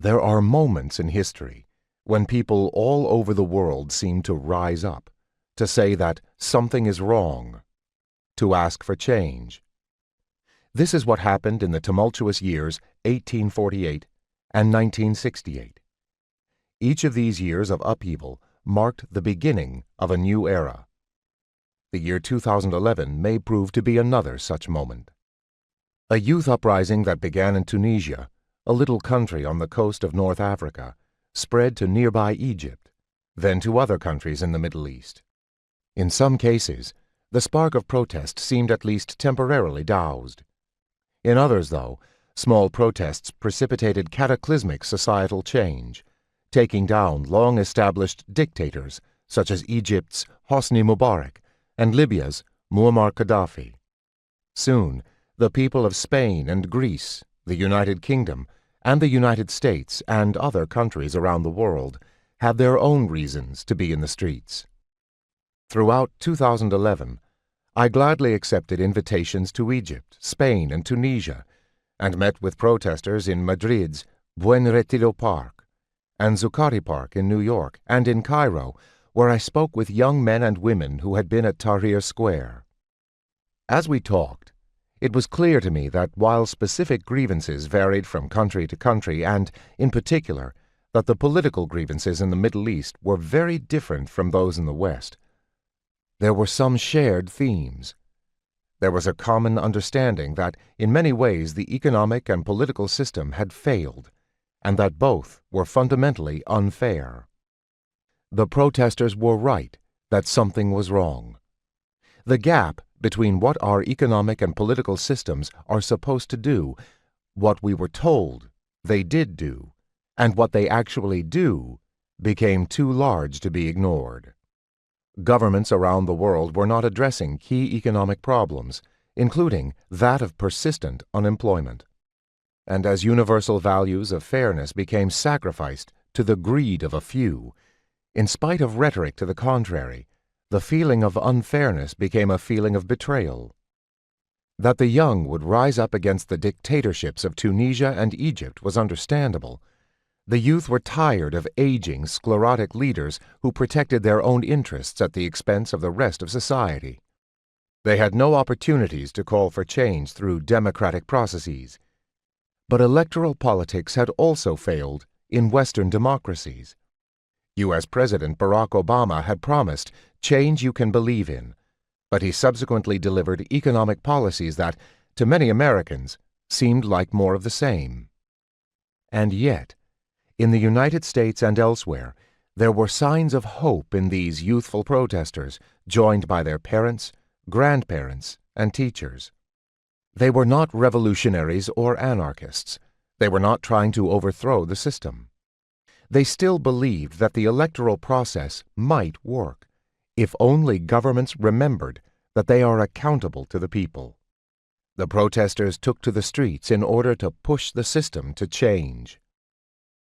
There are moments in history when people all over the world seem to rise up, to say that something is wrong, to ask for change. This is what happened in the tumultuous years 1848 and 1968. Each of these years of upheaval marked the beginning of a new era. The year 2011 may prove to be another such moment. A youth uprising that began in Tunisia, a little country on the coast of North Africa, spread to nearby Egypt, then to other countries in the Middle East. In some cases, the spark of protest seemed at least temporarily doused. In others, though, small protests precipitated cataclysmic societal change, taking down long-established dictators such as Egypt's Hosni Mubarak and Libya's Muammar Gaddafi. Soon, the people of Spain and Greece, the United Kingdom, and the United States and other countries around the world had their own reasons to be in the streets. Throughout 2011, I gladly accepted invitations to Egypt, Spain, and Tunisia, and met with protesters in Madrid's Buen Retiro Park, and Zuccotti Park in New York, and in Cairo, where I spoke with young men and women who had been at Tahrir Square. As we talked, it was clear to me that while specific grievances varied from country to country, and, in particular, that the political grievances in the Middle East were very different from those in the West, there were some shared themes. There was a common understanding that, in many ways, the economic and political system had failed, and that both were fundamentally unfair. The protesters were right that something was wrong. The gap between what our economic and political systems are supposed to do, what we were told they did do, and what they actually do, became too large to be ignored. Governments around the world were not addressing key economic problems, including that of persistent unemployment. And as universal values of fairness became sacrificed to the greed of a few, in spite of rhetoric to the contrary, the feeling of unfairness became a feeling of betrayal. That the young would rise up against the dictatorships of Tunisia and Egypt was understandable. The youth were tired of aging, sclerotic leaders who protected their own interests at the expense of the rest of society. They had no opportunities to call for change through democratic processes. But electoral politics had also failed in Western democracies. U.S. President Barack Obama had promised change you can believe in, but he subsequently delivered economic policies that, to many Americans, seemed like more of the same. And yet, in the United States and elsewhere, there were signs of hope in these youthful protesters, joined by their parents, grandparents, and teachers. They were not revolutionaries or anarchists. They were not trying to overthrow the system. They still believed that the electoral process might work, if only governments remembered that they are accountable to the people. The protesters took to the streets in order to push the system to change.